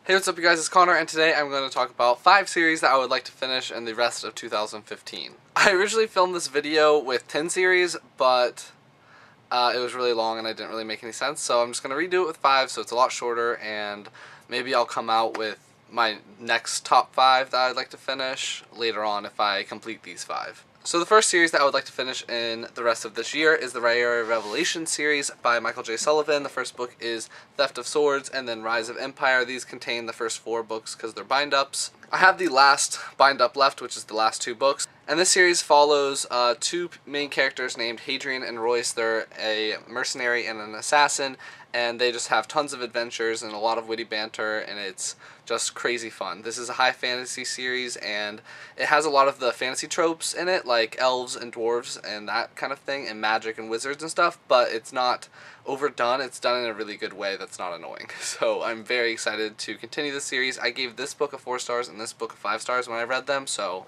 Hey, what's up you guys, it's Connor, and today I'm going to talk about 5 series that I would like to finish in the rest of 2015. I originally filmed this video with 10 series, but it was really long and I didn't really make any sense, so I'm just going to redo it with 5, so it's a lot shorter, and maybe I'll come out with my next top 5 that I'd like to finish later on if I complete these 5. So the first series that I would like to finish in the rest of this year is the Rio Revelation series by Michael J. Sullivan. The first book is Theft of Swords and then Rise of Empire. These contain the first 4 books because they're bind-ups. I have the last bind-up left, which is the last 2 books. And this series follows 2 main characters named Hadrian and Royce. They're a mercenary and an assassin, and they just have tons of adventures and a lot of witty banter, and it's just crazy fun. This is a high fantasy series, and it has a lot of the fantasy tropes in it, like elves and dwarves and that kind of thing, and magic and wizards and stuff, but it's not overdone. It's done in a really good way that's not annoying. So I'm very excited to continue this series. I gave this book a 4 stars and this book a 5 stars when I read them, so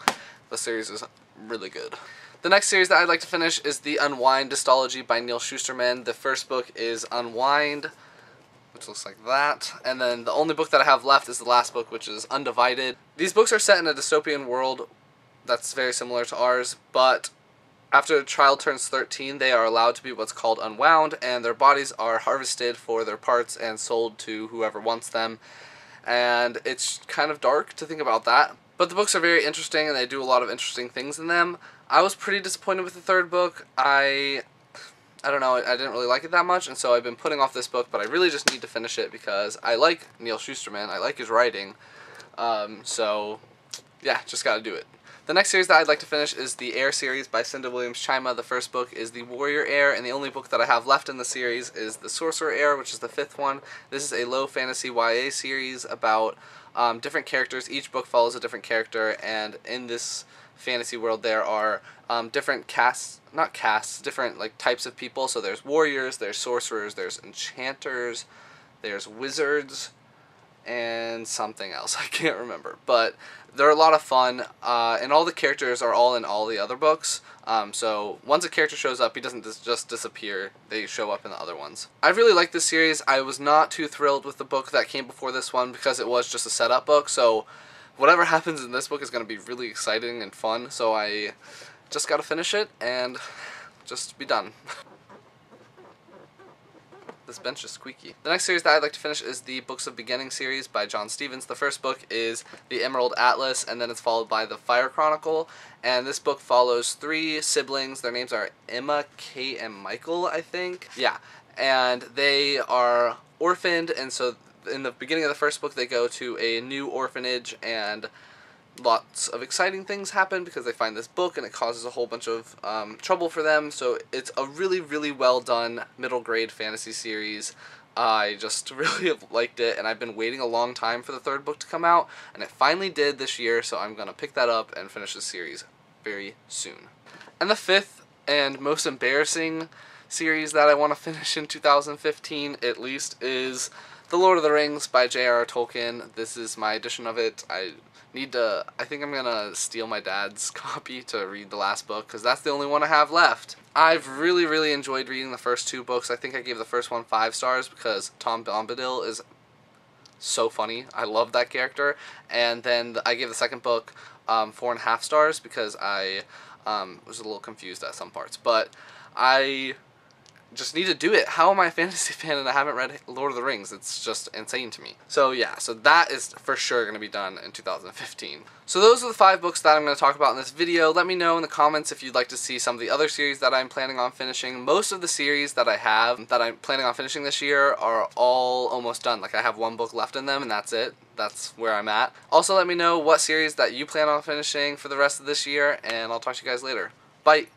the series is really good. The next series that I'd like to finish is the Unwind Astrology by Neal Shusterman. The first book is Unwind, which looks like that, and then the only book that I have left is the last book, which is Undivided. These books are set in a dystopian world that's very similar to ours, but after a child turns 13, they are allowed to be what's called unwound, and their bodies are harvested for their parts and sold to whoever wants them. And it's kind of dark to think about that, but the books are very interesting and they do a lot of interesting things in them. I was pretty disappointed with the third book. I don't know, I didn't really like it that much, and so I've been putting off this book, but I really just need to finish it because I like Neal Shusterman, I like his writing, so yeah, just gotta do it. The next series that I'd like to finish is the Air series by Cinda Williams-Chima. The first book is the Warrior Air, and the only book that I have left in the series is the Sorcerer Air, which is the 5th one. This is a low fantasy YA series about different characters. Each book follows a different character, and in this fantasy world there are different different like types of people. So there's warriors, there's sorcerers, there's enchanters, there's wizards, and something else I can't remember, but they're a lot of fun, and all the characters are all in all the other books, so once a character shows up, he doesn't just disappear, they show up in the other ones. I really like this series. I was not too thrilled with the book that came before this one because it was just a setup book, so whatever happens in this book is going to be really exciting and fun, so I just gotta finish it and just be done. This bench is squeaky. The next series that I'd like to finish is the Books of Beginning series by John Stevens. The first book is The Emerald Atlas, and then it's followed by The Fire Chronicle, and this book follows 3 siblings. Their names are Emma, Kate, and Michael, I think. Yeah, and they are orphaned, and so in the beginning of the first book they go to a new orphanage, and lots of exciting things happen because they find this book and it causes a whole bunch of trouble for them. So it's a really, really well done middle grade fantasy series. I just really have liked it, and I've been waiting a long time for the 3rd book to come out, and it finally did this year, so I'm going to pick that up and finish the series very soon. And the 5th and most embarrassing series that I want to finish in 2015 at least is The Lord of the Rings by J.R.R. Tolkien. This is my edition of it. I think I'm gonna steal my dad's copy to read the last book because that's the only one I have left. I've really, really enjoyed reading the first 2 books. I think I gave the first one 5 stars because Tom Bombadil is so funny. I love that character. And then I gave the second book 4.5 stars because I was a little confused at some parts. But I just need to do it. How am I a fantasy fan and I haven't read Lord of the Rings? It's just insane to me. So yeah, so that is for sure going to be done in 2015. So those are the 5 books that I'm going to talk about in this video. Let me know in the comments if you'd like to see some of the other series that I'm planning on finishing. Most of the series that I have that I'm planning on finishing this year are all almost done. Like I have 1 book left in them and that's it. That's where I'm at. Also let me know what series that you plan on finishing for the rest of this year, and I'll talk to you guys later. Bye!